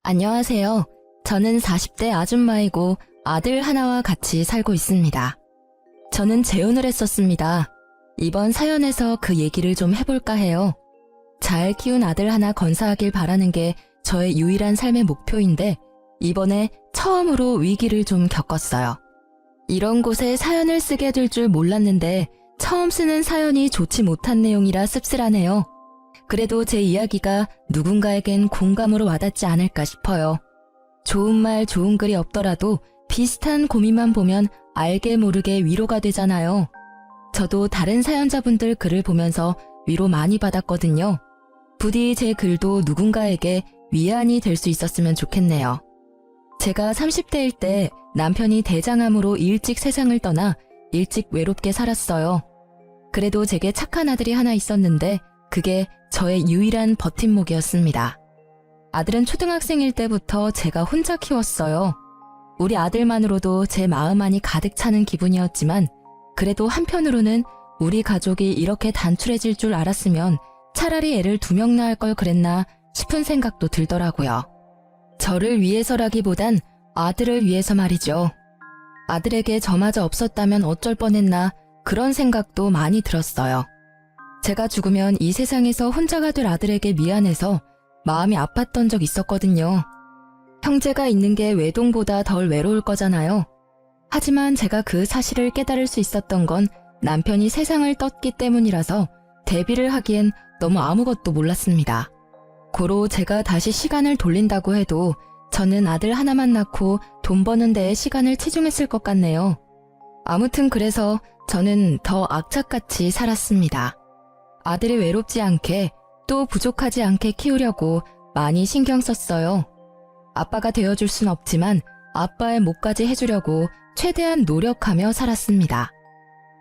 안녕하세요. 저는 40대 아줌마이고 아들 하나와 같이 살고 있습니다. 저는 재혼을 했었습니다. 이번 사연에서 그 얘기를 좀 해볼까 해요. 잘 키운 아들 하나 건사하길 바라는 게 저의 유일한 삶의 목표인데 이번에 처음으로 위기를 좀 겪었어요. 이런 곳에 사연을 쓰게 될 줄 몰랐는데 처음 쓰는 사연이 좋지 못한 내용이라 씁쓸하네요. 그래도 제 이야기가 누군가에겐 공감으로 와닿지 않을까 싶어요. 좋은 말 좋은 글이 없더라도 비슷한 고민만 보면 알게 모르게 위로가 되잖아요. 저도 다른 사연자분들 글을 보면서 위로 많이 받았거든요. 부디 제 글도 누군가에게 위안이 될 수 있었으면 좋겠네요. 제가 30대일 때 남편이 대장암으로 일찍 세상을 떠나 일찍 외롭게 살았어요. 그래도 제게 착한 아들이 하나 있었는데 그게 저의 유일한 버팀목이었습니다. 아들은 초등학생일 때부터 제가 혼자 키웠어요. 우리 아들만으로도 제 마음 안이 가득 차는 기분이었지만 그래도 한편으로는 우리 가족이 이렇게 단출해질 줄 알았으면 차라리 애를 2명 낳을 걸 그랬나 싶은 생각도 들더라고요. 저를 위해서라기보단 아들을 위해서 말이죠. 아들에게 저마저 없었다면 어쩔 뻔했나 그런 생각도 많이 들었어요. 제가 죽으면 이 세상에서 혼자가 될 아들에게 미안해서 마음이 아팠던 적 있었거든요. 형제가 있는 게 외동보다 덜 외로울 거잖아요. 하지만 제가 그 사실을 깨달을 수 있었던 건 남편이 세상을 떴기 때문이라서 대비를 하기엔 너무 아무것도 몰랐습니다. 고로 제가 다시 시간을 돌린다고 해도 저는 아들 하나만 낳고 돈 버는 데에 시간을 치중했을 것 같네요. 아무튼 그래서 저는 더 악착같이 살았습니다. 아들이 외롭지 않게 또 부족하지 않게 키우려고 많이 신경 썼어요. 아빠가 되어줄 순 없지만 아빠의 몫까지 해주려고 최대한 노력하며 살았습니다.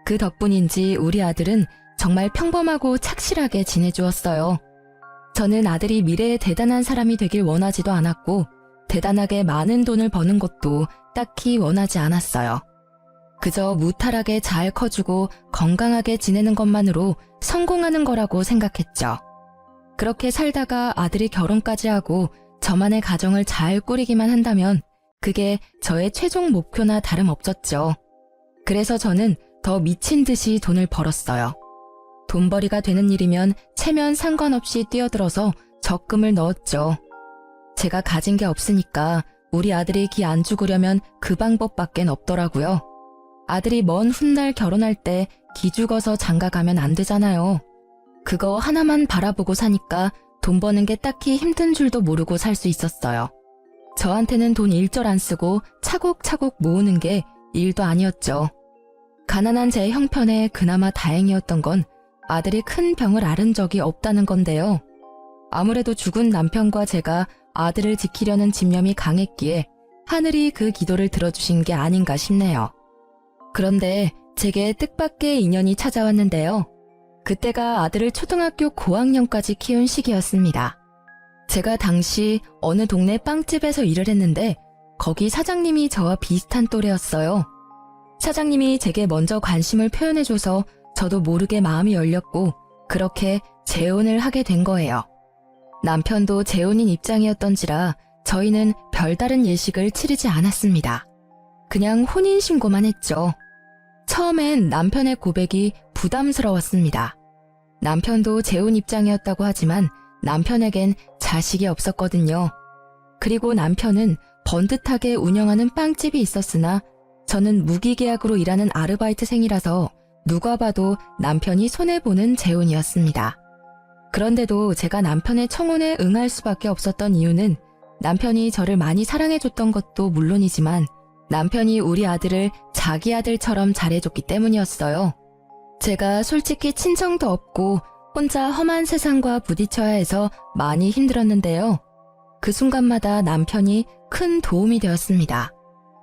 그 덕분인지 우리 아들은 정말 평범하고 착실하게 지내주었어요. 저는 아들이 미래에 대단한 사람이 되길 원하지도 않았고 대단하게 많은 돈을 버는 것도 딱히 원하지 않았어요. 그저 무탈하게 잘 커주고 건강하게 지내는 것만으로 성공하는 거라고 생각했죠. 그렇게 살다가 아들이 결혼까지 하고 저만의 가정을 잘 꾸리기만 한다면 그게 저의 최종 목표나 다름없었죠. 그래서 저는 더 미친 듯이 돈을 벌었어요. 돈벌이가 되는 일이면 체면 상관없이 뛰어들어서 적금을 넣었죠. 제가 가진 게 없으니까 우리 아들이 기 안 죽으려면 그 방법밖엔 없더라고요. 아들이 먼 훗날 결혼할 때 기 죽어서 장가 가면 안 되잖아요. 그거 하나만 바라보고 사니까 돈 버는 게 딱히 힘든 줄도 모르고 살 수 있었어요. 저한테는 돈 일절 안 쓰고 차곡차곡 모으는 게 일도 아니었죠. 가난한 제 형편에 그나마 다행이었던 건 아들이 큰 병을 앓은 적이 없다는 건데요. 아무래도 죽은 남편과 제가 아들을 지키려는 집념이 강했기에 하늘이 그 기도를 들어주신 게 아닌가 싶네요. 그런데 제게 뜻밖의 인연이 찾아왔는데요. 그때가 아들을 초등학교 고학년까지 키운 시기였습니다. 제가 당시 어느 동네 빵집에서 일을 했는데 거기 사장님이 저와 비슷한 또래였어요. 사장님이 제게 먼저 관심을 표현해줘서 저도 모르게 마음이 열렸고 그렇게 재혼을 하게 된 거예요. 남편도 재혼인 입장이었던지라 저희는 별다른 예식을 치르지 않았습니다. 그냥 혼인신고만 했죠. 처음엔 남편의 고백이 부담스러웠습니다. 남편도 재혼 입장이었다고 하지만 남편에겐 자식이 없었거든요. 그리고 남편은 번듯하게 운영하는 빵집이 있었으나 저는 무기계약으로 일하는 아르바이트생이라서 누가 봐도 남편이 손해보는 재혼이었습니다. 그런데도 제가 남편의 청혼에 응할 수밖에 없었던 이유는 남편이 저를 많이 사랑해줬던 것도 물론이지만 남편이 우리 아들을 자기 아들처럼 잘해줬기 때문이었어요. 제가 솔직히 친정도 없고 혼자 험한 세상과 부딪혀야 해서 많이 힘들었는데요. 그 순간마다 남편이 큰 도움이 되었습니다.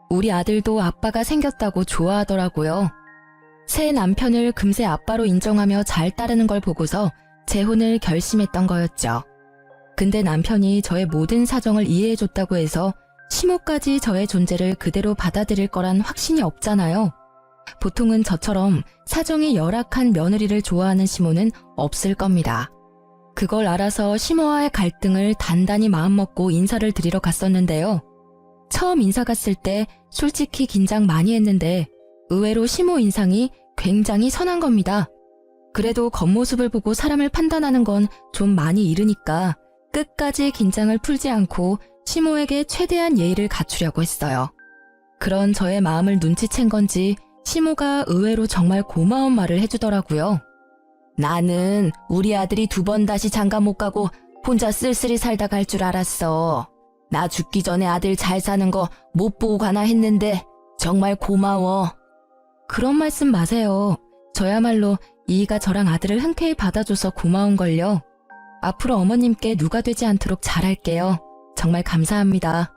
우리 아들도 아빠가 생겼다고 좋아하더라고요. 새 남편을 금세 아빠로 인정하며 잘 따르는 걸 보고서 재혼을 결심했던 거였죠. 근데 남편이 저의 모든 사정을 이해해줬다고 해서 시모까지 저의 존재를 그대로 받아들일 거란 확신이 없잖아요. 보통은 저처럼 사정이 열악한 며느리를 좋아하는 시모는 없을 겁니다. 그걸 알아서 시모와의 갈등을 단단히 마음먹고 인사를 드리러 갔었는데요. 처음 인사 갔을 때 솔직히 긴장 많이 했는데 의외로 시모 인상이 굉장히 선한 겁니다. 그래도 겉모습을 보고 사람을 판단하는 건 좀 많이 이르니까 끝까지 긴장을 풀지 않고 시모에게 최대한 예의를 갖추려고 했어요. 그런 저의 마음을 눈치챈 건지 시모가 의외로 정말 고마운 말을 해주더라고요. 나는 우리 아들이 2번 다시 장가 못 가고 혼자 쓸쓸히 살다 갈 줄 알았어. 나 죽기 전에 아들 잘 사는 거 못 보고 가나 했는데 정말 고마워. 그런 말씀 마세요. 저야말로 이이가 저랑 아들을 흔쾌히 받아줘서 고마운걸요. 앞으로 어머님께 누가 되지 않도록 잘할게요. 정말 감사합니다.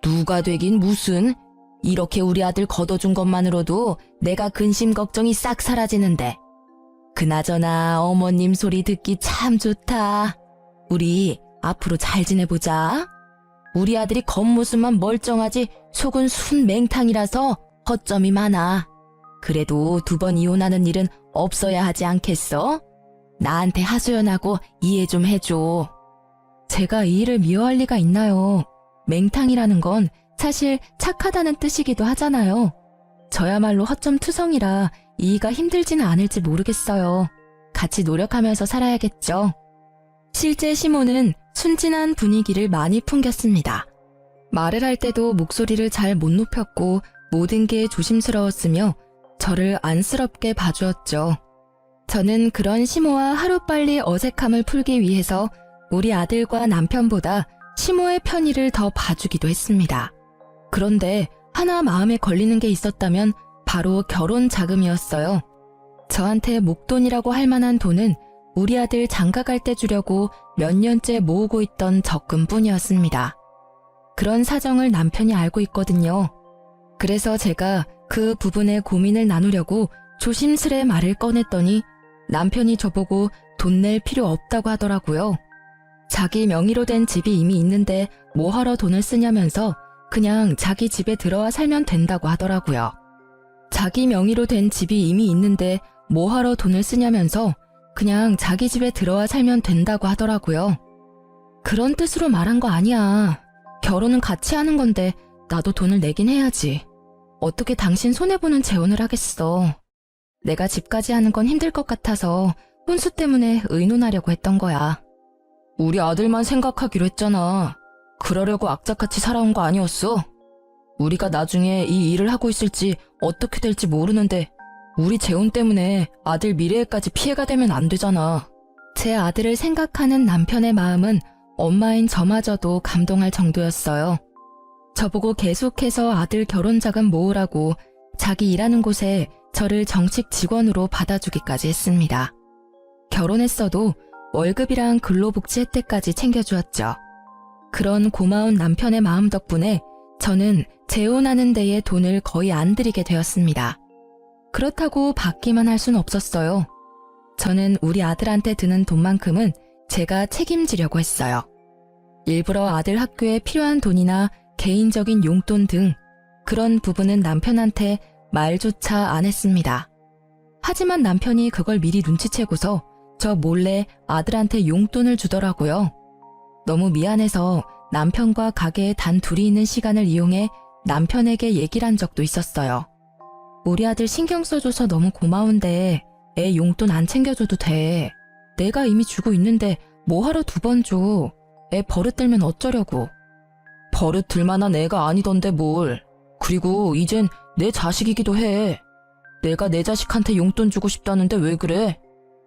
누가 되긴 무슨. 이렇게 우리 아들 걷어준 것만으로도 내가 근심 걱정이 싹 사라지는데. 그나저나 어머님 소리 듣기 참 좋다. 우리 앞으로 잘 지내보자. 우리 아들이 겉모습만 멀쩡하지 속은 순 맹탕이라서 허점이 많아. 그래도 2번 이혼하는 일은 없어야 하지 않겠어? 나한테 하소연하고 이해 좀 해줘. 제가 이 일을 미워할 리가 있나요? 맹탕이라는 건 사실 착하다는 뜻이기도 하잖아요. 저야말로 허점투성이라 이이가 힘들지는 않을지 모르겠어요. 같이 노력하면서 살아야겠죠. 실제 시모는 순진한 분위기를 많이 풍겼습니다. 말을 할 때도 목소리를 잘 못 높였고 모든 게 조심스러웠으며 저를 안쓰럽게 봐주었죠. 저는 그런 시모와 하루빨리 어색함을 풀기 위해서 우리 아들과 남편보다 시모의 편의를 더 봐주기도 했습니다. 그런데 하나 마음에 걸리는 게 있었다면 바로 결혼 자금이었어요. 저한테 목돈이라고 할 만한 돈은 우리 아들 장가 갈 때 주려고 몇 년째 모으고 있던 적금뿐이었습니다. 그런 사정을 남편이 알고 있거든요. 그래서 제가 그 부분에 고민을 나누려고 조심스레 말을 꺼냈더니 남편이 저보고 돈 낼 필요 없다고 하더라고요. 자기 명의로 된 집이 이미 있는데 뭐하러 돈을 쓰냐면서 그냥 자기 집에 들어와 살면 된다고 하더라고요. 자기 명의로 된 집이 이미 있는데 뭐하러 돈을 쓰냐면서 그냥 자기 집에 들어와 살면 된다고 하더라고요. 그런 뜻으로 말한 거 아니야. 결혼은 같이 하는 건데 나도 돈을 내긴 해야지. 어떻게 당신 손해보는 재혼을 하겠어. 내가 집까지 하는 건 힘들 것 같아서 혼수 때문에 의논하려고 했던 거야. 우리 아들만 생각하기로 했잖아. 그러려고 악착같이 살아온 거 아니었어? 우리가 나중에 이 일을 하고 있을지 어떻게 될지 모르는데 우리 재혼 때문에 아들 미래에까지 피해가 되면 안 되잖아. 제 아들을 생각하는 남편의 마음은 엄마인 저마저도 감동할 정도였어요. 저보고 계속해서 아들 결혼 자금 모으라고 자기 일하는 곳에 저를 정식 직원으로 받아주기까지 했습니다. 결혼했어도 월급이랑 근로복지 혜택까지 챙겨주었죠. 그런 고마운 남편의 마음 덕분에 저는 재혼하는 데에 돈을 거의 안 들이게 되었습니다. 그렇다고 받기만 할 순 없었어요. 저는 우리 아들한테 드는 돈만큼은 제가 책임지려고 했어요. 일부러 아들 학교에 필요한 돈이나 개인적인 용돈 등 그런 부분은 남편한테 말조차 안 했습니다. 하지만 남편이 그걸 미리 눈치채고서 저 몰래 아들한테 용돈을 주더라고요. 너무 미안해서 남편과 가게에 단 둘이 있는 시간을 이용해 남편에게 얘기를 한 적도 있었어요. 우리 아들 신경 써줘서 너무 고마운데 애 용돈 안 챙겨줘도 돼. 내가 이미 주고 있는데 뭐하러 2번 줘. 애 버릇 들면 어쩌려고. 버릇 들 만한 애가 아니던데 뭘. 그리고 이젠 내 자식이기도 해. 내가 내 자식한테 용돈 주고 싶다는데 왜 그래?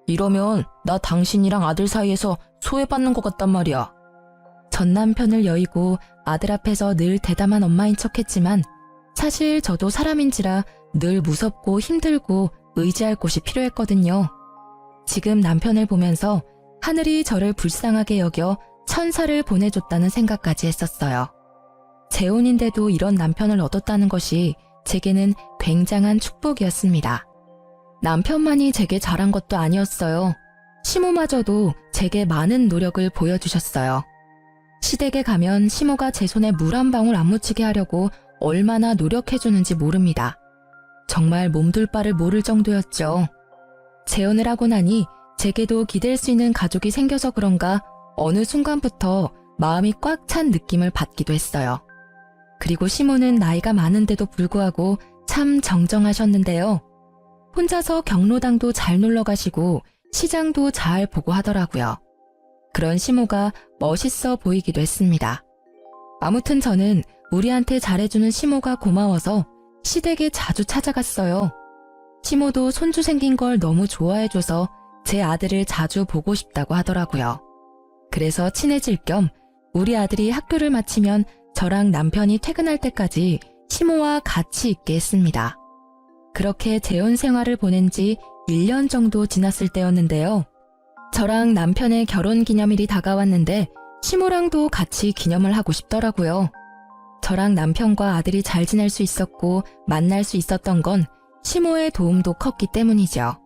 이러면 나 당신이랑 아들 사이에서 소외받는 것 같단 말이야. 전 남편을 여의고 아들 앞에서 늘 대담한 엄마인 척했지만 사실 저도 사람인지라 늘 무섭고 힘들고 의지할 곳이 필요했거든요. 지금 남편을 보면서 하늘이 저를 불쌍하게 여겨 천사를 보내줬다는 생각까지 했었어요. 재혼인데도 이런 남편을 얻었다는 것이 제게는 굉장한 축복이었습니다. 남편만이 제게 잘한 것도 아니었어요. 시모마저도 제게 많은 노력을 보여주셨어요. 시댁에 가면 시모가 제 손에 물 한 방울 안 묻히게 하려고 얼마나 노력해주는지 모릅니다. 정말 몸둘 바를 모를 정도였죠. 재혼을 하고 나니 제게도 기댈 수 있는 가족이 생겨서 그런가 어느 순간부터 마음이 꽉 찬 느낌을 받기도 했어요. 그리고 시모는 나이가 많은데도 불구하고 참 정정하셨는데요. 혼자서 경로당도 잘 놀러 가시고 시장도 잘 보고 하더라고요. 그런 시모가 멋있어 보이기도 했습니다. 아무튼 저는 우리한테 잘해주는 시모가 고마워서 시댁에 자주 찾아갔어요. 시모도 손주 생긴 걸 너무 좋아해줘서 제 아들을 자주 보고 싶다고 하더라고요. 그래서 친해질 겸 우리 아들이 학교를 마치면 저랑 남편이 퇴근할 때까지 시모와 같이 있게 했습니다. 그렇게 재혼 생활을 보낸 지 1년 정도 지났을 때였는데요. 저랑 남편의 결혼 기념일이 다가왔는데 시모랑도 같이 기념을 하고 싶더라고요. 저랑 남편과 아들이 잘 지낼 수 있었고 만날 수 있었던 건 시모의 도움도 컸기 때문이죠.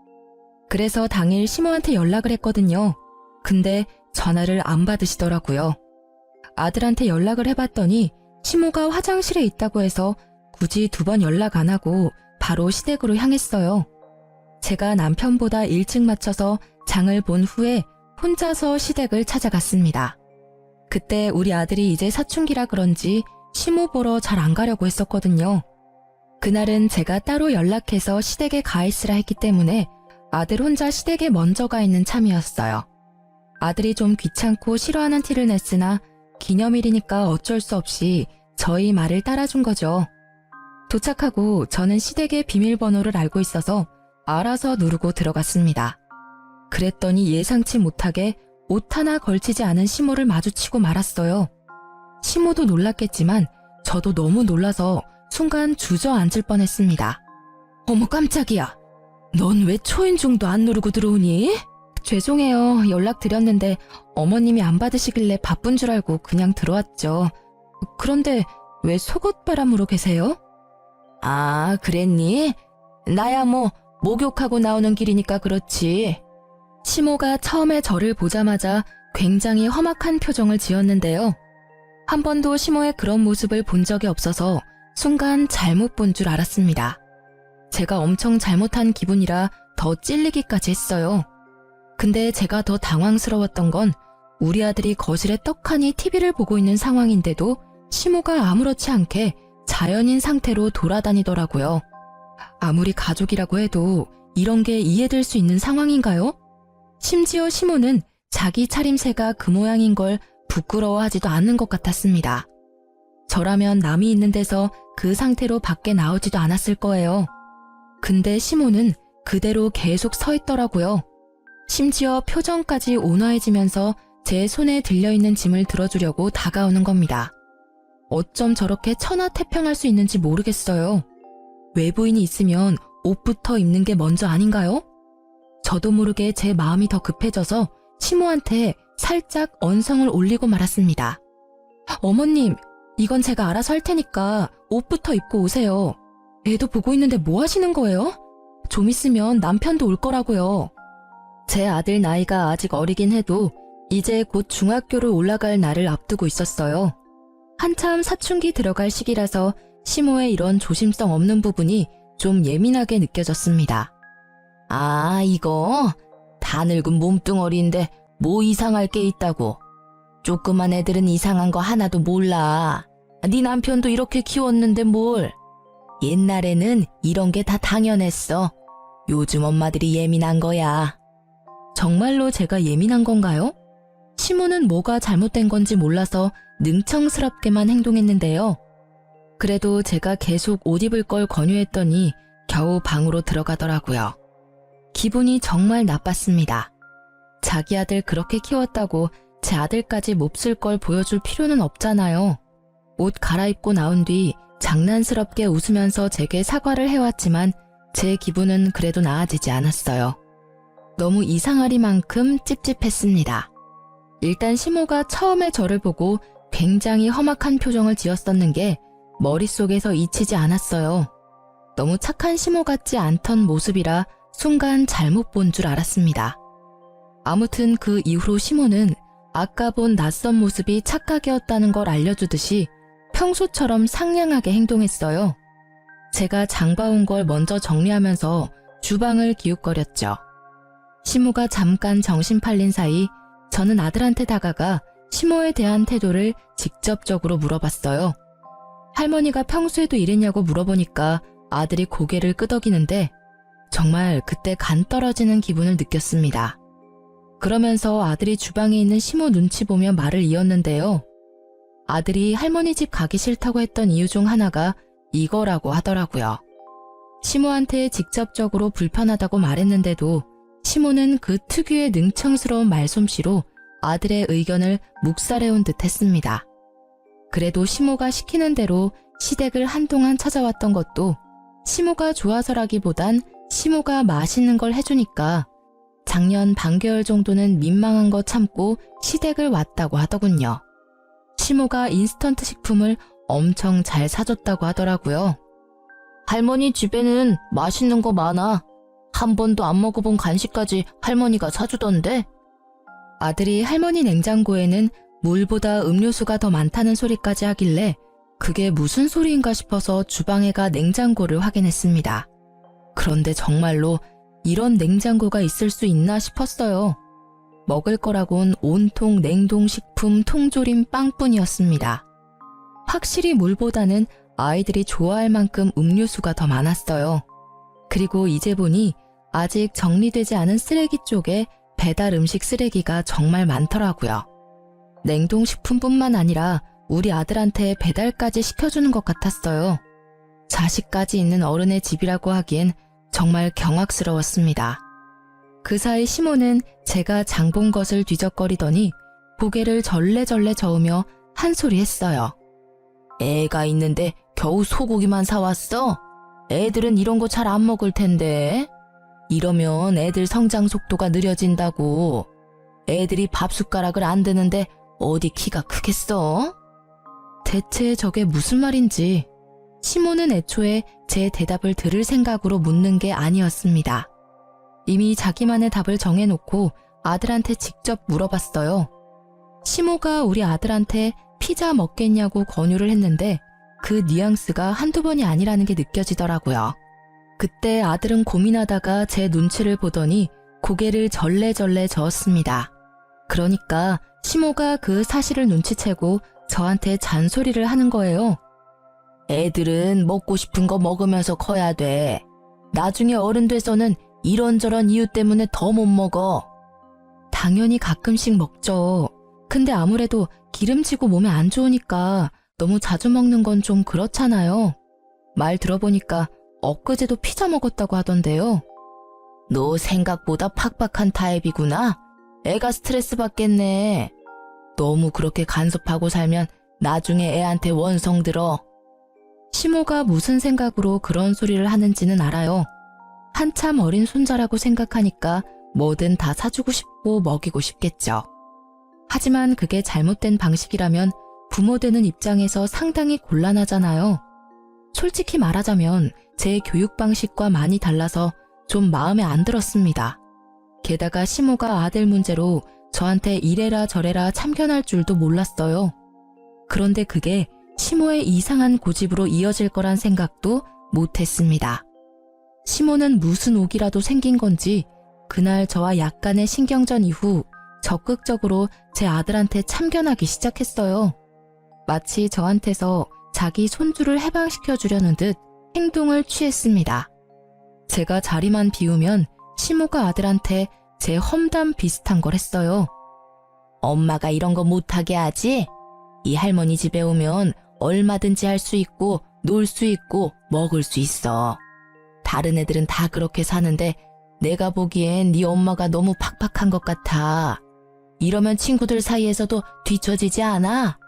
그래서 당일 시모한테 연락을 했거든요. 근데 전화를 안 받으시더라고요. 아들한테 연락을 해봤더니 시모가 화장실에 있다고 해서 굳이 2번 연락 안 하고 바로 시댁으로 향했어요. 제가 남편보다 일찍 마쳐서 장을 본 후에 혼자서 시댁을 찾아갔습니다. 그때 우리 아들이 이제 사춘기라 그런지 시모 보러 잘 안 가려고 했었거든요. 그날은 제가 따로 연락해서 시댁에 가 있으라 했기 때문에 아들 혼자 시댁에 먼저 가 있는 참이었어요. 아들이 좀 귀찮고 싫어하는 티를 냈으나 기념일이니까 어쩔 수 없이 저희 말을 따라준 거죠. 도착하고 저는 시댁의 비밀번호를 알고 있어서 알아서 누르고 들어갔습니다. 그랬더니 예상치 못하게 옷 하나 걸치지 않은 시모를 마주치고 말았어요. 시모도 놀랐겠지만 저도 너무 놀라서 순간 주저앉을 뻔했습니다. 어머 깜짝이야. 넌 왜 초인종도 안 누르고 들어오니? 죄송해요. 연락드렸는데 어머님이 안 받으시길래 바쁜 줄 알고 그냥 들어왔죠. 그런데 왜 속옷바람으로 계세요? 아, 그랬니? 나야 뭐 목욕하고 나오는 길이니까 그렇지. 시모가 처음에 저를 보자마자 굉장히 험악한 표정을 지었는데요. 한 번도 시모의 그런 모습을 본 적이 없어서 순간 잘못 본 줄 알았습니다. 제가 엄청 잘못한 기분이라 더 찔리기까지 했어요. 근데 제가 더 당황스러웠던 건 우리 아들이 거실에 떡하니 TV를 보고 있는 상황인데도 시모가 아무렇지 않게 자연인 상태로 돌아다니더라고요. 아무리 가족이라고 해도 이런 게 이해될 수 있는 상황인가요? 심지어 시모는 자기 차림새가 그 모양인 걸 부끄러워하지도 않는 것 같았습니다. 저라면 남이 있는 데서 그 상태로 밖에 나오지도 않았을 거예요. 근데 시모는 그대로 계속 서 있더라고요. 심지어 표정까지 온화해지면서 제 손에 들려있는 짐을 들어주려고 다가오는 겁니다. 어쩜 저렇게 천하태평할 수 있는지 모르겠어요. 외부인이 있으면 옷부터 입는 게 먼저 아닌가요? 저도 모르게 제 마음이 더 급해져서 시모한테 살짝 언성을 올리고 말았습니다. 어머님, 이건 제가 알아서 할 테니까 옷부터 입고 오세요. 애도 보고 있는데 뭐 하시는 거예요? 좀 있으면 남편도 올 거라고요. 제 아들 나이가 아직 어리긴 해도 이제 곧 중학교를 올라갈 날을 앞두고 있었어요. 한참 사춘기 들어갈 시기라서 시모의 이런 조심성 없는 부분이 좀 예민하게 느껴졌습니다. 아, 이거? 다 늙은 몸뚱어리인데 뭐 이상할 게 있다고. 조그만 애들은 이상한 거 하나도 몰라. 네 남편도 이렇게 키웠는데 뭘. 옛날에는 이런 게 다 당연했어. 요즘 엄마들이 예민한 거야. 정말로 제가 예민한 건가요? 시모는 뭐가 잘못된 건지 몰라서 능청스럽게만 행동했는데요. 그래도 제가 계속 옷 입을 걸 권유했더니 겨우 방으로 들어가더라고요. 기분이 정말 나빴습니다. 자기 아들 그렇게 키웠다고 제 아들까지 몹쓸 걸 보여줄 필요는 없잖아요. 옷 갈아입고 나온 뒤 장난스럽게 웃으면서 제게 사과를 해왔지만 제 기분은 그래도 나아지지 않았어요. 너무 이상하리만큼 찝찝했습니다. 일단 시모가 처음에 저를 보고 굉장히 험악한 표정을 지었었는 게 머릿속에서 잊히지 않았어요. 너무 착한 시모 같지 않던 모습이라 순간 잘못 본 줄 알았습니다. 아무튼 그 이후로 시모는 아까 본 낯선 모습이 착각이었다는 걸 알려주듯이 평소처럼 상냥하게 행동했어요. 제가 장봐온 걸 먼저 정리하면서 주방을 기웃거렸죠. 시모가 잠깐 정신 팔린 사이 저는 아들한테 다가가 시모에 대한 태도를 직접적으로 물어봤어요. 할머니가 평소에도 이랬냐고 물어보니까 아들이 고개를 끄덕이는데 정말 그때 간 떨어지는 기분을 느꼈습니다. 그러면서 아들이 주방에 있는 시모 눈치 보며 말을 이었는데요. 아들이 할머니 집 가기 싫다고 했던 이유 중 하나가 이거라고 하더라고요. 시모한테 직접적으로 불편하다고 말했는데도 시모는 그 특유의 능청스러운 말솜씨로 아들의 의견을 묵살해온 듯 했습니다. 그래도 시모가 시키는 대로 시댁을 한동안 찾아왔던 것도 시모가 좋아서라기보단 시모가 맛있는 걸 해주니까 작년 반개월 정도는 민망한 거 참고 시댁을 왔다고 하더군요. 시모가 인스턴트 식품을 엄청 잘 사줬다고 하더라고요. 할머니 집에는 맛있는 거 많아. 한 번도 안 먹어본 간식까지 할머니가 사주던데? 아들이 할머니 냉장고에는 물보다 음료수가 더 많다는 소리까지 하길래 그게 무슨 소리인가 싶어서 주방에 가 냉장고를 확인했습니다. 그런데 정말로 이런 냉장고가 있을 수 있나 싶었어요. 먹을 거라곤 온통 냉동식품 통조림 빵뿐이었습니다. 확실히 물보다는 아이들이 좋아할 만큼 음료수가 더 많았어요. 그리고 이제 보니 아직 정리되지 않은 쓰레기 쪽에 배달 음식 쓰레기가 정말 많더라고요. 냉동식품뿐만 아니라 우리 아들한테 배달까지 시켜주는 것 같았어요. 자식까지 있는 어른의 집이라고 하기엔 정말 경악스러웠습니다. 그 사이 시모는 제가 장 본 것을 뒤적거리더니 고개를 절레절레 저으며 한 소리 했어요. 애가 있는데 겨우 소고기만 사왔어? 애들은 이런 거 잘 안 먹을 텐데. 이러면 애들 성장 속도가 느려진다고. 애들이 밥 숟가락을 안 드는데 어디 키가 크겠어? 대체 저게 무슨 말인지 시모는 애초에 제 대답을 들을 생각으로 묻는 게 아니었습니다. 이미 자기만의 답을 정해놓고 아들한테 직접 물어봤어요. 시모가 우리 아들한테 피자 먹겠냐고 권유를 했는데 그 뉘앙스가 한두 번이 아니라는 게 느껴지더라고요. 그때 아들은 고민하다가 제 눈치를 보더니 고개를 절레절레 저었습니다. 그러니까 시모가 그 사실을 눈치채고 저한테 잔소리를 하는 거예요. 애들은 먹고 싶은 거 먹으면서 커야 돼. 나중에 어른 돼서는 이런저런 이유 때문에 더 못 먹어. 당연히 가끔씩 먹죠. 근데 아무래도 기름지고 몸에 안 좋으니까 너무 자주 먹는 건 좀 그렇잖아요. 말 들어보니까 엊그제도 피자 먹었다고 하던데요. 너 생각보다 팍팍한 타입이구나. 애가 스트레스 받겠네. 너무 그렇게 간섭하고 살면 나중에 애한테 원성 들어. 시모가 무슨 생각으로 그런 소리를 하는지는 알아요. 한참 어린 손자라고 생각하니까 뭐든 다 사주고 싶고 먹이고 싶겠죠. 하지만 그게 잘못된 방식이라면 부모 되는 입장에서 상당히 곤란하잖아요. 솔직히 말하자면 제 교육 방식과 많이 달라서 좀 마음에 안 들었습니다. 게다가 시모가 아들 문제로 저한테 이래라 저래라 참견할 줄도 몰랐어요. 그런데 그게 시모의 이상한 고집으로 이어질 거란 생각도 못했습니다. 시모는 무슨 옥이라도 생긴 건지 그날 저와 약간의 신경전 이후 적극적으로 제 아들한테 참견하기 시작했어요. 마치 저한테서 자기 손주를 해방시켜 주려는 듯 행동을 취했습니다. 제가 자리만 비우면 시모가 아들한테 제 험담 비슷한 걸 했어요. 엄마가 이런 거 못하게 하지? 이 할머니 집에 오면 얼마든지 할 수 있고 놀 수 있고 먹을 수 있어. 다른 애들은 다 그렇게 사는데 내가 보기엔 네 엄마가 너무 팍팍한 것 같아. 이러면 친구들 사이에서도 뒤처지지 않아?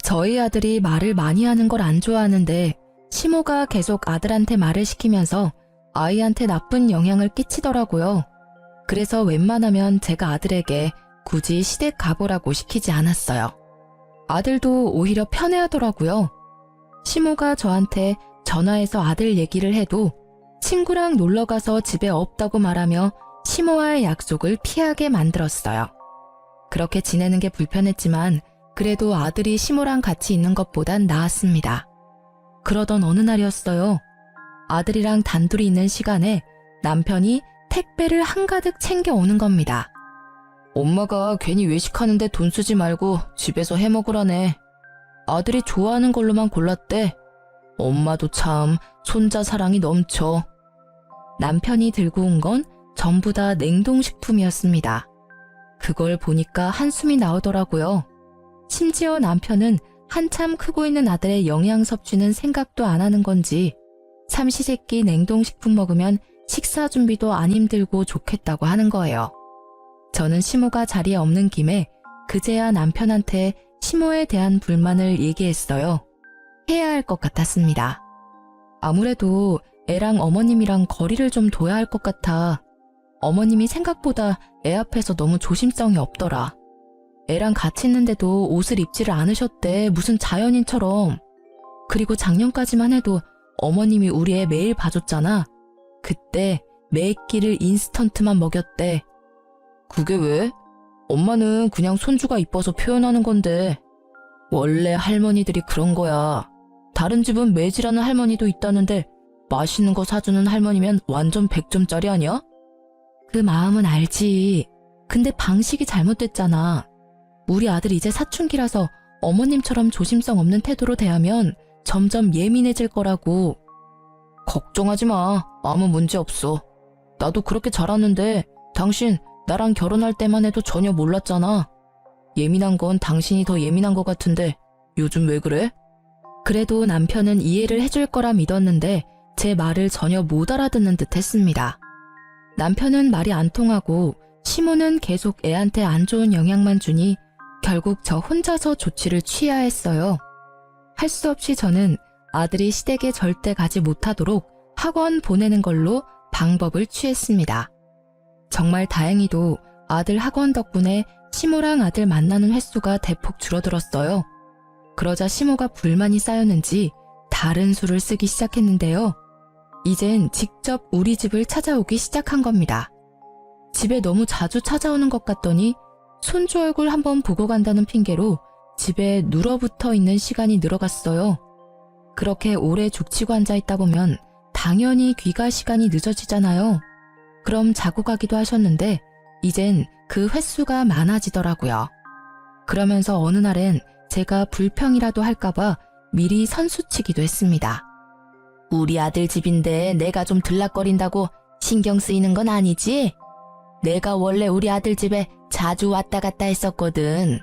저희 아들이 말을 많이 하는 걸 안 좋아하는데 시모가 계속 아들한테 말을 시키면서 아이한테 나쁜 영향을 끼치더라고요. 그래서 웬만하면 제가 아들에게 굳이 시댁 가보라고 시키지 않았어요. 아들도 오히려 편해하더라고요. 시모가 저한테 전화해서 아들 얘기를 해도 친구랑 놀러가서 집에 없다고 말하며 시모와의 약속을 피하게 만들었어요. 그렇게 지내는 게 불편했지만 그래도 아들이 시모랑 같이 있는 것보단 나았습니다. 그러던 어느 날이었어요. 아들이랑 단둘이 있는 시간에 남편이 택배를 한가득 챙겨오는 겁니다. 엄마가 괜히 외식하는데 돈 쓰지 말고 집에서 해 먹으라네. 아들이 좋아하는 걸로만 골랐대. 엄마도 참 손자 사랑이 넘쳐. 남편이 들고 온 건 전부 다 냉동식품이었습니다. 그걸 보니까 한숨이 나오더라고요. 심지어 남편은 한참 크고 있는 아들의 영양 섭취는 생각도 안 하는 건지 삼시세끼 냉동식품 먹으면 식사 준비도 안 힘들고 좋겠다고 하는 거예요. 저는 시모가 자리에 없는 김에 그제야 남편한테 시모에 대한 불만을 얘기했어요. 해야 할 것 같았습니다. 아무래도 애랑 어머님이랑 거리를 좀 둬야 할 것 같아. 어머님이 생각보다 애 앞에서 너무 조심성이 없더라. 애랑 같이 있는데도 옷을 입지를 않으셨대. 무슨 자연인처럼. 그리고 작년까지만 해도 어머님이 우리 애 매일 봐줬잖아. 그때 매 끼를 인스턴트만 먹였대. 그게 왜? 엄마는 그냥 손주가 이뻐서 표현하는 건데. 원래 할머니들이 그런 거야. 다른 집은 매질하는 할머니도 있다는데 맛있는 거 사주는 할머니면 완전 100점짜리 아니야? 그 마음은 알지. 근데 방식이 잘못됐잖아. 우리 아들 이제 사춘기라서 어머님처럼 조심성 없는 태도로 대하면 점점 예민해질 거라고. 걱정하지 마. 아무 문제 없어. 나도 그렇게 자랐는데 당신 나랑 결혼할 때만 해도 전혀 몰랐잖아. 예민한 건 당신이 더 예민한 것 같은데 요즘 왜 그래? 그래도 남편은 이해를 해줄 거라 믿었는데 제 말을 전혀 못 알아듣는 듯 했습니다. 남편은 말이 안 통하고 시모는 계속 애한테 안 좋은 영향만 주니 결국 저 혼자서 조치를 취해야 했어요. 할 수 없이 저는 아들이 시댁에 절대 가지 못하도록 학원 보내는 걸로 방법을 취했습니다. 정말 다행히도 아들 학원 덕분에 시모랑 아들 만나는 횟수가 대폭 줄어들었어요. 그러자 시모가 불만이 쌓였는지 다른 수를 쓰기 시작했는데요. 이젠 직접 우리 집을 찾아오기 시작한 겁니다. 집에 너무 자주 찾아오는 것 같더니 손주 얼굴 한번 보고 간다는 핑계로 집에 눌어붙어 있는 시간이 늘어갔어요. 그렇게 오래 죽치고 앉아있다 보면 당연히 귀가 시간이 늦어지잖아요. 그럼 자고 가기도 하셨는데 이젠 그 횟수가 많아지더라고요. 그러면서 어느 날엔 제가 불평이라도 할까봐 미리 선수치기도 했습니다. 우리 아들 집인데 내가 좀 들락거린다고 신경 쓰이는 건 아니지? 내가 원래 우리 아들 집에 자주 왔다 갔다 했었거든.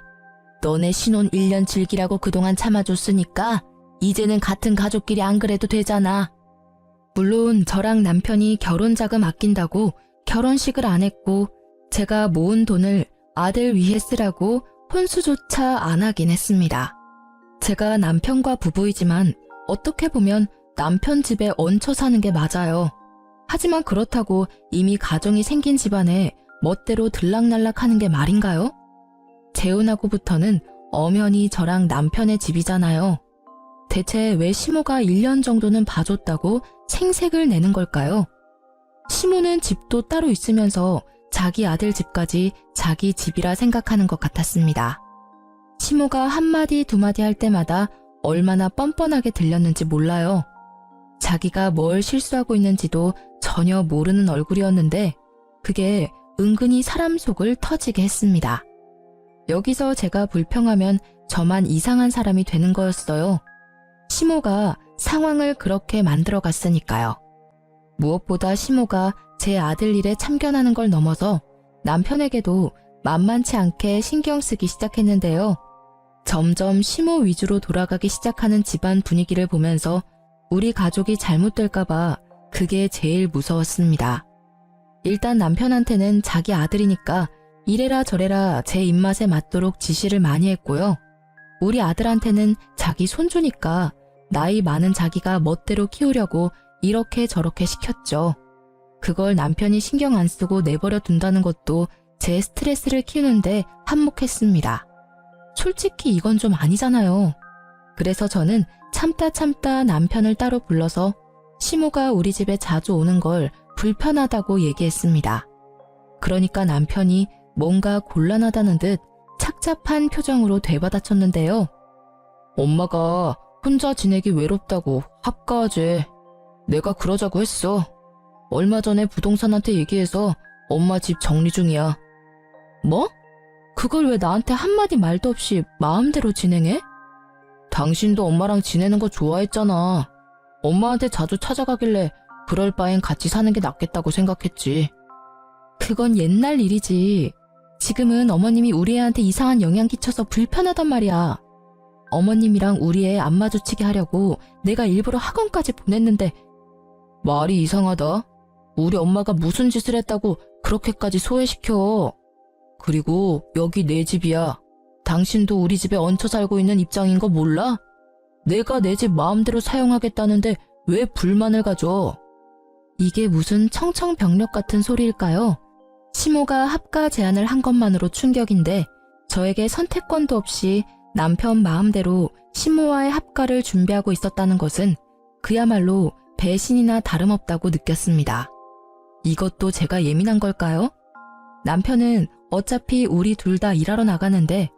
너네 신혼 1년 즐기라고 그동안 참아줬으니까 이제는 같은 가족끼리 안 그래도 되잖아. 물론 저랑 남편이 결혼 자금 아낀다고 결혼식을 안 했고 제가 모은 돈을 아들 위해 쓰라고 혼수조차 안 하긴 했습니다. 제가 남편과 부부이지만 어떻게 보면 남편 집에 얹혀 사는 게 맞아요. 하지만 그렇다고 이미 가정이 생긴 집안에 멋대로 들락날락하는 게 말인가요? 재혼하고부터는 엄연히 저랑 남편의 집이잖아요. 대체 왜 시모가 1년 정도는 봐줬다고 생색을 내는 걸까요? 시모는 집도 따로 있으면서 자기 아들 집까지 자기 집이라 생각하는 것 같았습니다. 시모가 한마디 두마디 할 때마다 얼마나 뻔뻔하게 들렸는지 몰라요. 자기가 뭘 실수하고 있는지도 전혀 모르는 얼굴이었는데 그게 은근히 사람 속을 터지게 했습니다. 여기서 제가 불평하면 저만 이상한 사람이 되는 거였어요. 시모가 상황을 그렇게 만들어 갔으니까요. 무엇보다 시모가 제 아들 일에 참견하는 걸 넘어서 남편에게도 만만치 않게 신경 쓰기 시작했는데요. 점점 시모 위주로 돌아가기 시작하는 집안 분위기를 보면서 우리 가족이 잘못될까봐 그게 제일 무서웠습니다. 일단 남편한테는 자기 아들이니까 이래라 저래라 제 입맛에 맞도록 지시를 많이 했고요. 우리 아들한테는 자기 손주니까 나이 많은 자기가 멋대로 키우려고 이렇게 저렇게 시켰죠. 그걸 남편이 신경 안 쓰고 내버려 둔다는 것도 제 스트레스를 키우는데 한몫했습니다. 솔직히 이건 좀 아니잖아요. 그래서 저는 참다 남편을 따로 불러서 시모가 우리 집에 자주 오는 걸 불편하다고 얘기했습니다. 그러니까 남편이 뭔가 곤란하다는 듯 착잡한 표정으로 되받아쳤는데요. 엄마가 혼자 지내기 외롭다고 합가하지. 내가 그러자고 했어. 얼마 전에 부동산한테 얘기해서 엄마 집 정리 중이야. 뭐? 그걸 왜 나한테 한마디 말도 없이 마음대로 진행해? 당신도 엄마랑 지내는 거 좋아했잖아. 엄마한테 자주 찾아가길래 그럴 바엔 같이 사는 게 낫겠다고 생각했지. 그건 옛날 일이지. 지금은 어머님이 우리 애한테 이상한 영향 끼쳐서 불편하단 말이야. 어머님이랑 우리 애 안 마주치게 하려고 내가 일부러 학원까지 보냈는데. 말이 이상하다. 우리 엄마가 무슨 짓을 했다고 그렇게까지 소외시켜. 그리고 여기 내 집이야. 당신도 우리 집에 얹혀 살고 있는 입장인 거 몰라? 내가 내 집 마음대로 사용하겠다는데 왜 불만을 가져? 이게 무슨 청청병력 같은 소리일까요? 시모가 합가 제안을 한 것만으로 충격인데 저에게 선택권도 없이 남편 마음대로 시모와의 합가를 준비하고 있었다는 것은 그야말로 배신이나 다름없다고 느꼈습니다. 이것도 제가 예민한 걸까요? 남편은 어차피 우리 둘 다 일하러 나가는데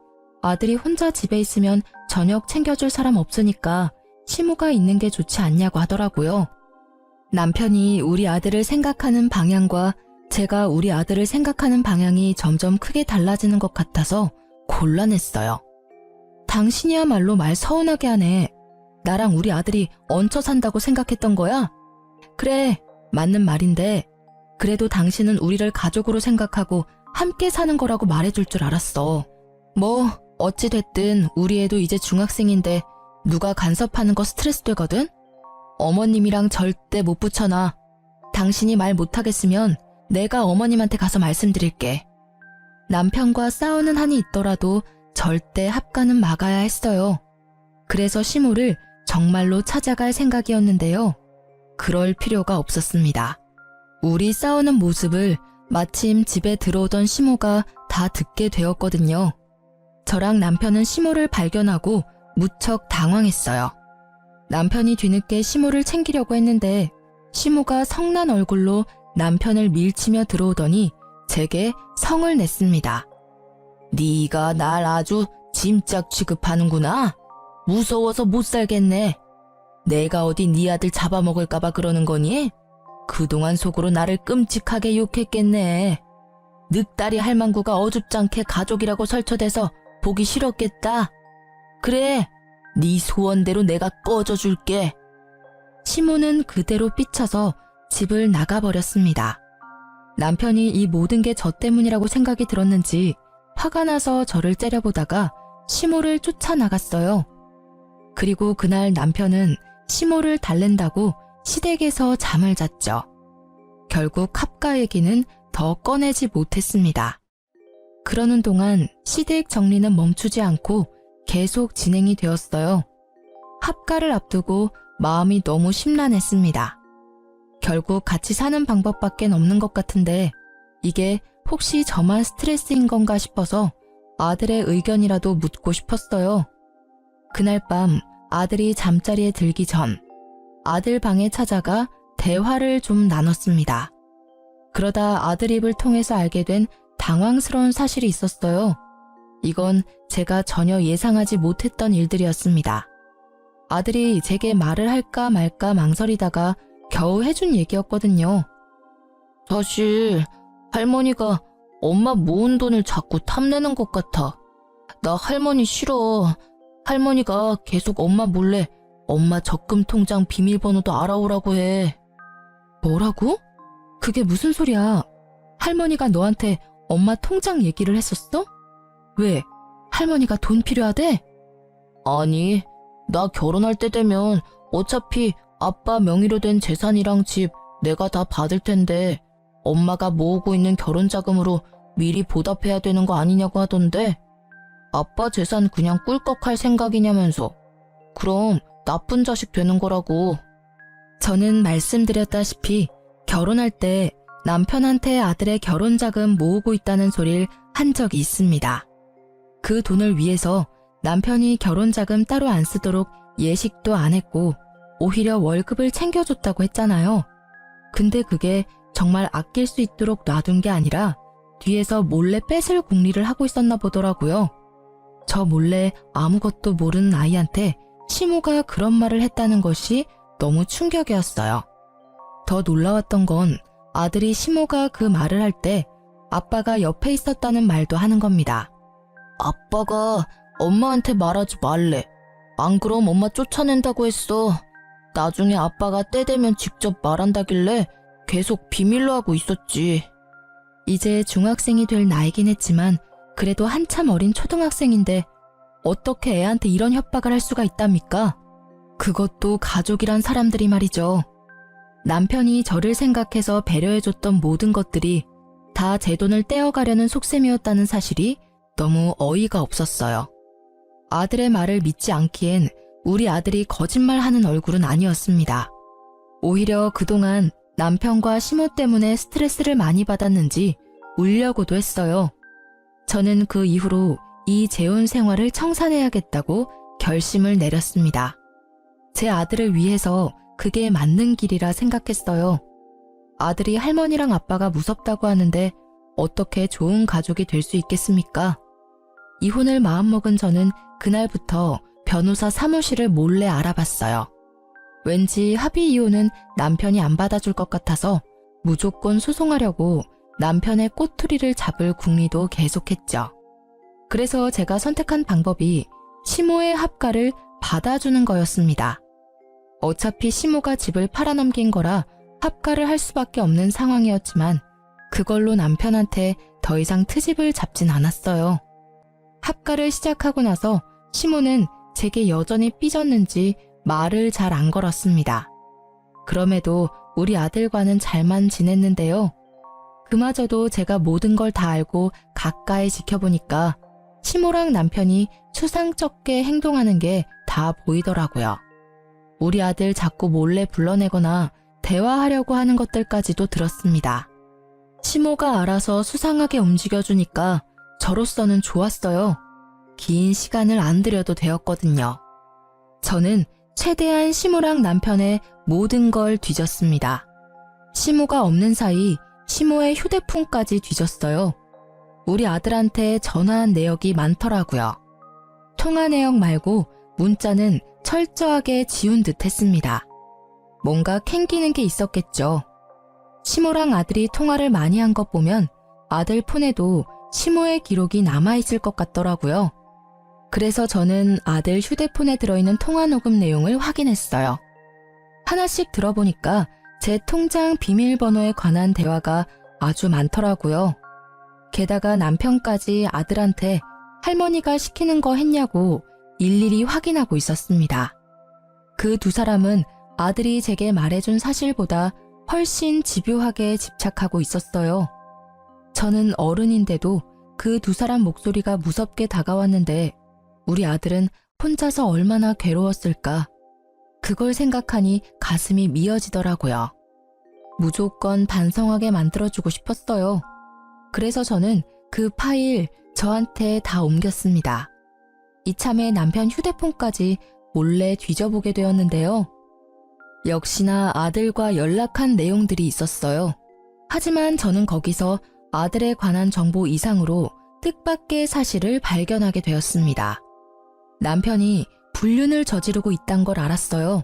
아들이 혼자 집에 있으면 저녁 챙겨줄 사람 없으니까 시모가 있는 게 좋지 않냐고 하더라고요. 남편이 우리 아들을 생각하는 방향과 제가 우리 아들을 생각하는 방향이 점점 크게 달라지는 것 같아서 곤란했어요. 당신이야말로 말 서운하게 하네. 나랑 우리 아들이 얹혀 산다고 생각했던 거야? 그래, 맞는 말인데 그래도 당신은 우리를 가족으로 생각하고 함께 사는 거라고 말해줄 줄 알았어. 뭐 어찌됐든 우리 애도 이제 중학생인데 누가 간섭하는 거 스트레스 되거든? 어머님이랑 절대 못 붙여놔. 당신이 말 못하겠으면 내가 어머님한테 가서 말씀드릴게. 남편과 싸우는 한이 있더라도 절대 합가는 막아야 했어요. 그래서 시모를 정말로 찾아갈 생각이었는데요. 그럴 필요가 없었습니다. 우리 싸우는 모습을 마침 집에 들어오던 시모가 다 듣게 되었거든요. 저랑 남편은 시모를 발견하고 무척 당황했어요. 남편이 뒤늦게 시모를 챙기려고 했는데 시모가 성난 얼굴로 남편을 밀치며 들어오더니 제게 성을 냈습니다. 네가 날 아주 짐짝 취급하는구나. 무서워서 못 살겠네. 내가 어디 네 아들 잡아먹을까봐 그러는 거니? 그동안 속으로 나를 끔찍하게 욕했겠네. 늑다리 할망구가 어줍잖게 가족이라고 설쳐대서 보기 싫었겠다. 그래, 네 소원대로 내가 꺼져줄게. 시모는 그대로 삐쳐서 집을 나가버렸습니다. 남편이 이 모든 게 저 때문이라고 생각이 들었는지 화가 나서 저를 째려보다가 시모를 쫓아나갔어요. 그리고 그날 남편은 시모를 달랜다고 시댁에서 잠을 잤죠. 결국 합가 얘기는 더 꺼내지 못했습니다. 그러는 동안 시댁 정리는 멈추지 않고 계속 진행이 되었어요. 합가를 앞두고 마음이 너무 심란했습니다. 결국 같이 사는 방법밖엔 없는 것 같은데 이게 혹시 저만 스트레스인 건가 싶어서 아들의 의견이라도 묻고 싶었어요. 그날 밤 아들이 잠자리에 들기 전 아들 방에 찾아가 대화를 좀 나눴습니다. 그러다 아들 입을 통해서 알게 된 당황스러운 사실이 있었어요. 이건 제가 전혀 예상하지 못했던 일들이었습니다. 아들이 제게 말을 할까 말까 망설이다가 겨우 해준 얘기였거든요. 사실 할머니가 엄마 모은 돈을 자꾸 탐내는 것 같아. 나 할머니 싫어. 할머니가 계속 엄마 몰래 엄마 적금 통장 비밀번호도 알아오라고 해. 뭐라고? 그게 무슨 소리야? 할머니가 너한테 엄마 통장 얘기를 했었어? 왜? 할머니가 돈 필요하대? 아니, 나 결혼할 때 되면 어차피 아빠 명의로 된 재산이랑 집 내가 다 받을 텐데 엄마가 모으고 있는 결혼 자금으로 미리 보답해야 되는 거 아니냐고 하던데 아빠 재산 그냥 꿀꺽할 생각이냐면서. 그럼 나쁜 자식 되는 거라고. 저는 말씀드렸다시피 결혼할 때 남편한테 아들의 결혼 자금 모으고 있다는 소리를 한 적이 있습니다. 그 돈을 위해서 남편이 결혼 자금 따로 안 쓰도록 예식도 안 했고 오히려 월급을 챙겨줬다고 했잖아요. 근데 그게 정말 아낄 수 있도록 놔둔 게 아니라 뒤에서 몰래 뺏을 궁리를 하고 있었나 보더라고요. 저 몰래 아무것도 모르는 아이한테 시모가 그런 말을 했다는 것이 너무 충격이었어요. 더 놀라웠던 건 아들이 시모가 그 말을 할 때 아빠가 옆에 있었다는 말도 하는 겁니다. 아빠가 엄마한테 말하지 말래. 안 그럼 엄마 쫓아낸다고 했어. 나중에 아빠가 때 되면 직접 말한다길래 계속 비밀로 하고 있었지. 이제 중학생이 될 나이긴 했지만 그래도 한참 어린 초등학생인데 어떻게 애한테 이런 협박을 할 수가 있답니까? 그것도 가족이란 사람들이 말이죠. 남편이 저를 생각해서 배려해줬던 모든 것들이 다 제 돈을 떼어가려는 속셈이었다는 사실이 너무 어이가 없었어요. 아들의 말을 믿지 않기엔 우리 아들이 거짓말하는 얼굴은 아니었습니다. 오히려 그동안 남편과 시모 때문에 스트레스를 많이 받았는지 울려고도 했어요. 저는 그 이후로 이 재혼 생활을 청산해야겠다고 결심을 내렸습니다. 제 아들을 위해서 그게 맞는 길이라 생각했어요. 아들이 할머니랑 아빠가 무섭다고 하는데 어떻게 좋은 가족이 될 수 있겠습니까? 이혼을 마음먹은 저는 그날부터 변호사 사무실을 몰래 알아봤어요. 왠지 합의 이혼은 남편이 안 받아줄 것 같아서 무조건 소송하려고 남편의 꼬투리를 잡을 궁리도 계속했죠. 그래서 제가 선택한 방법이 시모의 합가를 받아주는 거였습니다. 어차피 시모가 집을 팔아넘긴 거라 합가를 할 수밖에 없는 상황이었지만 그걸로 남편한테 더 이상 트집을 잡진 않았어요. 합가를 시작하고 나서 시모는 제게 여전히 삐졌는지 말을 잘 안 걸었습니다. 그럼에도 우리 아들과는 잘만 지냈는데요. 그마저도 제가 모든 걸 다 알고 가까이 지켜보니까 시모랑 남편이 추상쩍게 행동하는 게 다 보이더라고요. 우리 아들 자꾸 몰래 불러내거나 대화하려고 하는 것들까지도 들었습니다. 시모가 알아서 수상하게 움직여주니까 저로서는 좋았어요. 긴 시간을 안 들여도 되었거든요. 저는 최대한 시모랑 남편의 모든 걸 뒤졌습니다. 시모가 없는 사이 시모의 휴대폰까지 뒤졌어요. 우리 아들한테 전화한 내역이 많더라고요. 통화 내역 말고 문자는 철저하게 지운 듯 했습니다. 뭔가 캥기는 게 있었겠죠. 시모랑 아들이 통화를 많이 한 것 보면 아들 폰에도 시모의 기록이 남아있을 것 같더라고요. 그래서 저는 아들 휴대폰에 들어있는 통화 녹음 내용을 확인했어요. 하나씩 들어보니까 제 통장 비밀번호에 관한 대화가 아주 많더라고요. 게다가 남편까지 아들한테 할머니가 시키는 거 했냐고 일일이 확인하고 있었습니다. 그 두 사람은 아들이 제게 말해준 사실보다 훨씬 집요하게 집착하고 있었어요. 저는 어른인데도 그 두 사람 목소리가 무섭게 다가왔는데 우리 아들은 혼자서 얼마나 괴로웠을까. 그걸 생각하니 가슴이 미어지더라고요. 무조건 반성하게 만들어주고 싶었어요. 그래서 저는 그 파일 저한테 다 옮겼습니다. 이참에 남편 휴대폰까지 몰래 뒤져보게 되었는데요. 역시나 아들과 연락한 내용들이 있었어요. 하지만 저는 거기서 아들에 관한 정보 이상으로 뜻밖의 사실을 발견하게 되었습니다. 남편이 불륜을 저지르고 있단 걸 알았어요.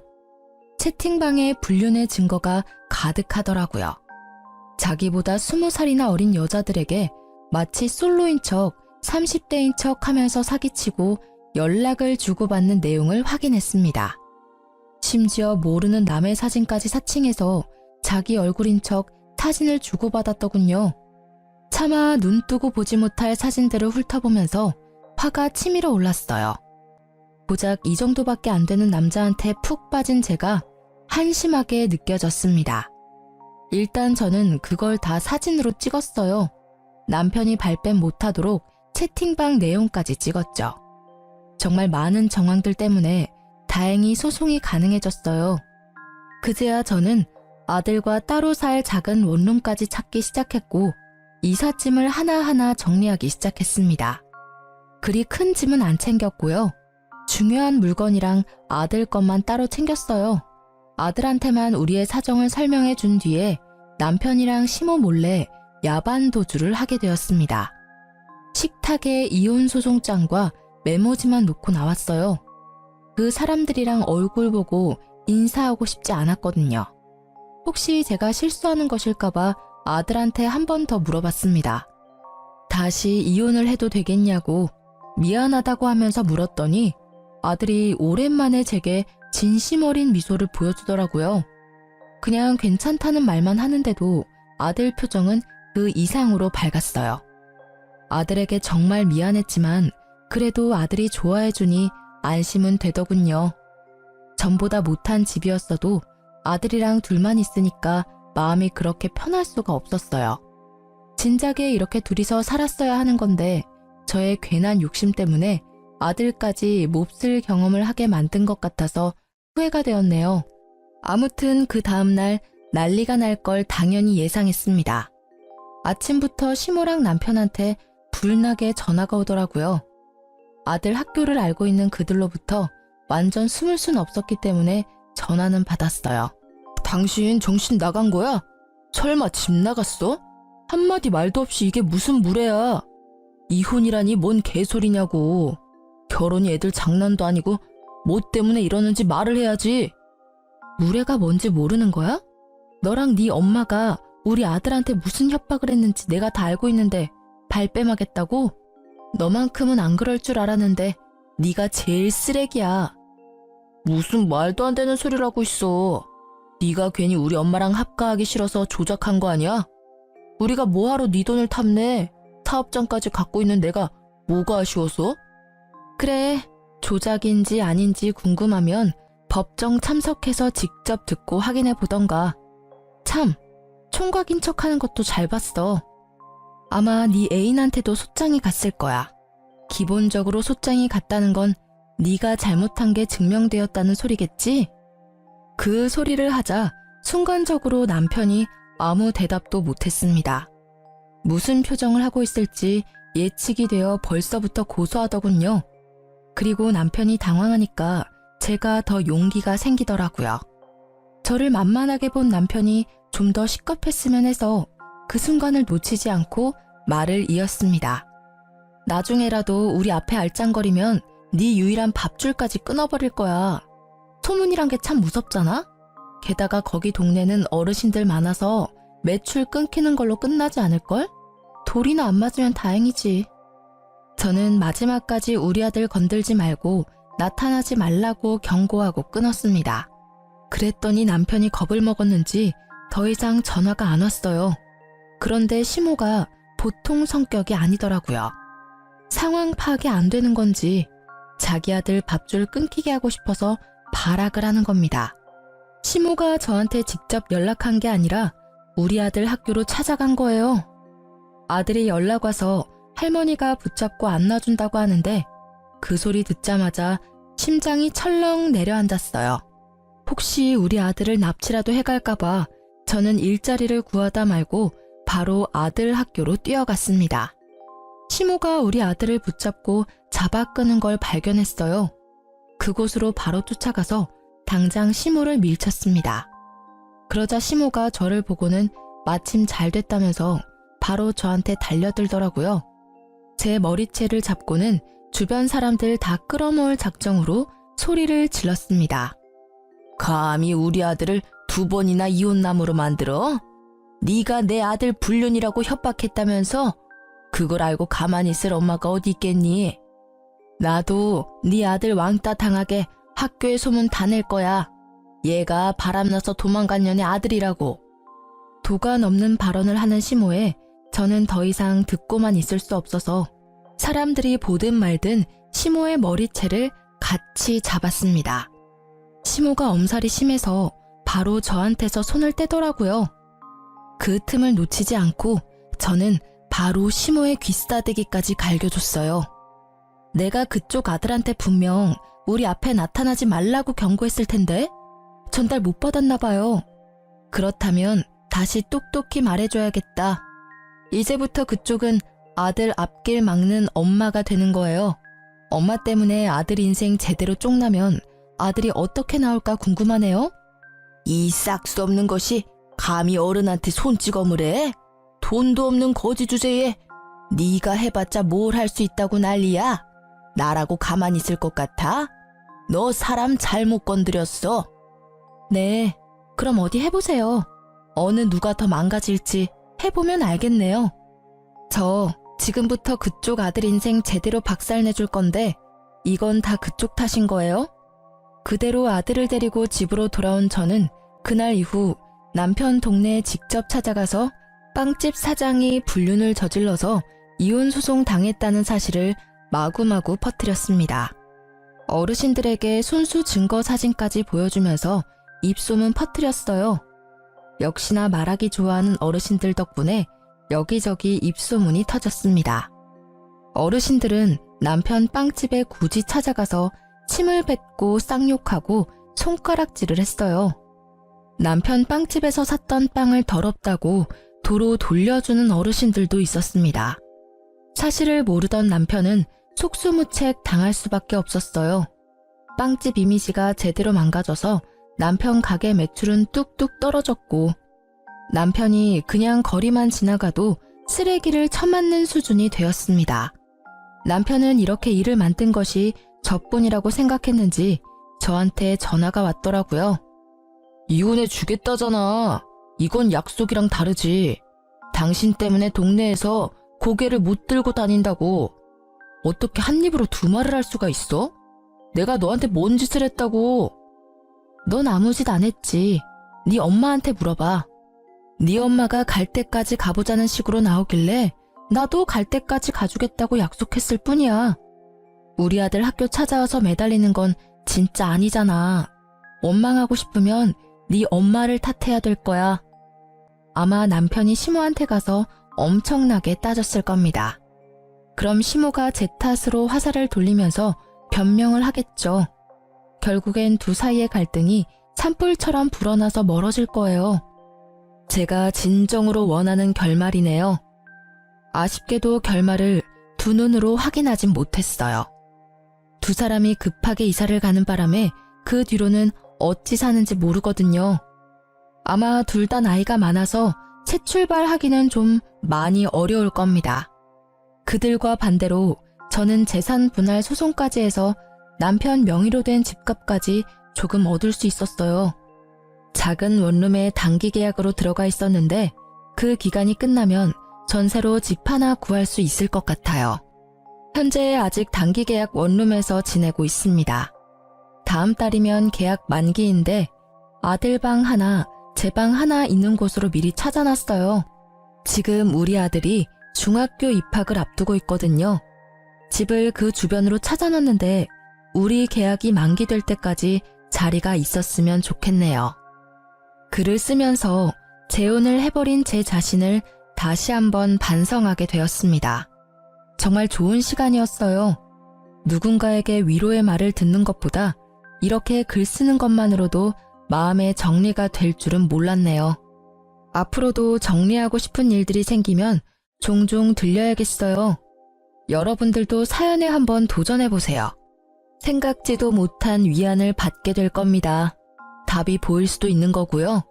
채팅방에 불륜의 증거가 가득하더라고요. 자기보다 20살이나 어린 여자들에게 마치 솔로인 척 30대인 척 하면서 사기치고 연락을 주고받는 내용을 확인했습니다. 심지어 모르는 남의 사진까지 사칭해서 자기 얼굴인 척 사진을 주고받았더군요. 차마 눈 뜨고 보지 못할 사진들을 훑어보면서 화가 치밀어 올랐어요. 고작 이 정도밖에 안 되는 남자한테 푹 빠진 제가 한심하게 느껴졌습니다. 일단 저는 그걸 다 사진으로 찍었어요. 남편이 발뺌 못하도록 채팅방 내용까지 찍었죠. 정말 많은 정황들 때문에 다행히 소송이 가능해졌어요. 그제야 저는 아들과 따로 살 작은 원룸까지 찾기 시작했고 이삿짐을 하나하나 정리하기 시작했습니다. 그리 큰 짐은 안 챙겼고요. 중요한 물건이랑 아들 것만 따로 챙겼어요. 아들한테만 우리의 사정을 설명해 준 뒤에 남편이랑 시모 몰래 야반 도주를 하게 되었습니다. 식탁에 이혼 소송장과 메모지만 놓고 나왔어요. 그 사람들이랑 얼굴 보고 인사하고 싶지 않았거든요. 혹시 제가 실수하는 것일까봐 아들한테 한 번 더 물어봤습니다. 다시 이혼을 해도 되겠냐고 미안하다고 하면서 물었더니 아들이 오랜만에 제게 진심 어린 미소를 보여주더라고요. 그냥 괜찮다는 말만 하는데도 아들 표정은 그 이상으로 밝았어요. 아들에게 정말 미안했지만 그래도 아들이 좋아해주니 안심은 되더군요. 전보다 못한 집이었어도 아들이랑 둘만 있으니까 마음이 그렇게 편할 수가 없었어요. 진작에 이렇게 둘이서 살았어야 하는 건데 저의 괜한 욕심 때문에 아들까지 몹쓸 경험을 하게 만든 것 같아서 후회가 되었네요. 아무튼 그 다음날 난리가 날 걸 당연히 예상했습니다. 아침부터 시모랑 남편한테 불나게 전화가 오더라고요. 아들 학교를 알고 있는 그들로부터 완전 숨을 순 없었기 때문에 전화는 받았어요. 당신 정신 나간 거야? 설마 집 나갔어? 한마디 말도 없이 이게 무슨 무례야. 이혼이라니 뭔 개소리냐고. 결혼이 애들 장난도 아니고 뭐 때문에 이러는지 말을 해야지. 무례가 뭔지 모르는 거야? 너랑 네 엄마가 우리 아들한테 무슨 협박을 했는지 내가 다 알고 있는데 발뺌하겠다고? 너만큼은 안 그럴 줄 알았는데 네가 제일 쓰레기야. 무슨 말도 안 되는 소리를 하고 있어. 네가 괜히 우리 엄마랑 합가하기 싫어서 조작한 거 아니야? 우리가 뭐하러 네 돈을 탐내? 사업장까지 갖고 있는 내가 뭐가 아쉬워서? 그래, 조작인지 아닌지 궁금하면 법정 참석해서 직접 듣고 확인해 보던가. 참, 총각인 척하는 것도 잘 봤어. 아마 네 애인한테도 소장이 갔을 거야. 기본적으로 소장이 갔다는 건 네가 잘못한 게 증명되었다는 소리겠지? 그 소리를 하자 순간적으로 남편이 아무 대답도 못했습니다. 무슨 표정을 하고 있을지 예측이 되어 벌써부터 고소하더군요. 그리고 남편이 당황하니까 제가 더 용기가 생기더라고요. 저를 만만하게 본 남편이 좀 더 시겁했으면 해서 그 순간을 놓치지 않고 말을 이었습니다. 나중에라도 우리 앞에 알짱거리면 네 유일한 밥줄까지 끊어버릴 거야. 소문이란 게 참 무섭잖아? 게다가 거기 동네는 어르신들 많아서 매출 끊기는 걸로 끝나지 않을걸? 돌이나 안 맞으면 다행이지. 저는 마지막까지 우리 아들 건들지 말고 나타나지 말라고 경고하고 끊었습니다. 그랬더니 남편이 겁을 먹었는지 더 이상 전화가 안 왔어요. 그런데 시모가 보통 성격이 아니더라고요. 상황 파악이 안 되는 건지 자기 아들 밥줄 끊기게 하고 싶어서 발악을 하는 겁니다. 시모가 저한테 직접 연락한 게 아니라 우리 아들 학교로 찾아간 거예요. 아들이 연락 와서 할머니가 붙잡고 안 놔준다고 하는데 그 소리 듣자마자 심장이 철렁 내려앉았어요. 혹시 우리 아들을 납치라도 해갈까봐 저는 일자리를 구하다 말고 바로 아들 학교로 뛰어갔습니다. 시모가 우리 아들을 붙잡고 잡아 끄는 걸 발견했어요. 그곳으로 바로 쫓아가서 당장 시모를 밀쳤습니다. 그러자 시모가 저를 보고는 마침 잘 됐다면서 바로 저한테 달려들더라고요. 제 머리채를 잡고는 주변 사람들 다 끌어모을 작정으로 소리를 질렀습니다. 감히 우리 아들을 2번이나 이혼남으로 만들어? 네가 내 아들 불륜이라고 협박했다면서? 그걸 알고 가만히 있을 엄마가 어디 있겠니? 나도 네 아들 왕따 당하게 학교에 소문 다 낼 거야. 얘가 바람나서 도망간 년의 아들이라고. 도가 넘는 발언을 하는 시모에 저는 더 이상 듣고만 있을 수 없어서 사람들이 보든 말든 시모의 머리채를 같이 잡았습니다. 시모가 엄살이 심해서 바로 저한테서 손을 떼더라고요. 그 틈을 놓치지 않고 저는 바로 시모의 귀싸대기까지 갈겨줬어요. 내가 그쪽 아들한테 분명 우리 앞에 나타나지 말라고 경고했을 텐데 전달 못 받았나 봐요. 그렇다면 다시 똑똑히 말해줘야겠다. 이제부터 그쪽은 아들 앞길 막는 엄마가 되는 거예요. 엄마 때문에 아들 인생 제대로 쪽나면 아들이 어떻게 나올까 궁금하네요. 이 싹수 없는 것이 감히 어른한테 손찌검을 해? 돈도 없는 거지 주제에 네가 해봤자 뭘 할 수 있다고 난리야. 나라고 가만히 있을 것 같아? 너 사람 잘못 건드렸어. 네, 그럼 어디 해보세요. 어느 누가 더 망가질지 해보면 알겠네요. 저 지금부터 그쪽 아들 인생 제대로 박살내줄 건데 이건 다 그쪽 탓인 거예요? 그대로 아들을 데리고 집으로 돌아온 저는 그날 이후 남편 동네에 직접 찾아가서 빵집 사장이 불륜을 저질러서 이혼 소송 당했다는 사실을 마구마구 퍼뜨렸습니다. 어르신들에게 손수 증거 사진까지 보여주면서 입소문 퍼뜨렸어요. 역시나 말하기 좋아하는 어르신들 덕분에 여기저기 입소문이 터졌습니다. 어르신들은 남편 빵집에 굳이 찾아가서 침을 뱉고 쌍욕하고 손가락질을 했어요. 남편 빵집에서 샀던 빵을 더럽다고 도로 돌려주는 어르신들도 있었습니다. 사실을 모르던 남편은 속수무책 당할 수밖에 없었어요. 빵집 이미지가 제대로 망가져서 남편 가게 매출은 뚝뚝 떨어졌고 남편이 그냥 거리만 지나가도 쓰레기를 쳐맞는 수준이 되었습니다. 남편은 이렇게 일을 만든 것이 저뿐이라고 생각했는지 저한테 전화가 왔더라고요. 이혼해 주겠다잖아. 이건 약속이랑 다르지. 당신 때문에 동네에서 고개를 못 들고 다닌다고. 어떻게 한 입으로 두 말을 할 수가 있어? 내가 너한테 뭔 짓을 했다고. 넌 아무 짓 안 했지. 네 엄마한테 물어봐. 네 엄마가 갈 때까지 가보자는 식으로 나오길래 나도 갈 때까지 가주겠다고 약속했을 뿐이야. 우리 아들 학교 찾아와서 매달리는 건 진짜 아니잖아. 원망하고 싶으면 네 엄마를 탓해야 될 거야. 아마 남편이 시모한테 가서 엄청나게 따졌을 겁니다. 그럼 시모가 제 탓으로 화살을 돌리면서 변명을 하겠죠. 결국엔 두 사이의 갈등이 산불처럼 불어나서 멀어질 거예요. 제가 진정으로 원하는 결말이네요. 아쉽게도 결말을 두 눈으로 확인하진 못했어요. 두 사람이 급하게 이사를 가는 바람에 그 뒤로는 어찌 사는지 모르거든요. 아마 둘 다 나이가 많아서 새 출발하기는 좀 많이 어려울 겁니다. 그들과 반대로 저는 재산 분할 소송까지 해서 남편 명의로 된 집값까지 조금 얻을 수 있었어요. 작은 원룸에 단기 계약으로 들어가 있었는데 그 기간이 끝나면 전세로 집 하나 구할 수 있을 것 같아요. 현재 아직 단기 계약 원룸에서 지내고 있습니다. 다음 달이면 계약 만기인데 아들 방 하나, 제 방 하나 있는 곳으로 미리 찾아놨어요. 지금 우리 아들이 중학교 입학을 앞두고 있거든요. 집을 그 주변으로 찾아놨는데 우리 계약이 만기될 때까지 자리가 있었으면 좋겠네요. 글을 쓰면서 재혼을 해버린 제 자신을 다시 한번 반성하게 되었습니다. 정말 좋은 시간이었어요. 누군가에게 위로의 말을 듣는 것보다 이렇게 글 쓰는 것만으로도 마음의 정리가 될 줄은 몰랐네요. 앞으로도 정리하고 싶은 일들이 생기면 종종 들려야겠어요. 여러분들도 사연에 한번 도전해보세요. 생각지도 못한 위안을 받게 될 겁니다. 답이 보일 수도 있는 거고요.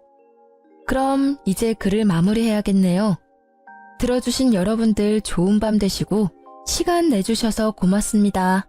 그럼 이제 글을 마무리해야겠네요. 들어주신 여러분들 좋은 밤 되시고 시간 내주셔서 고맙습니다.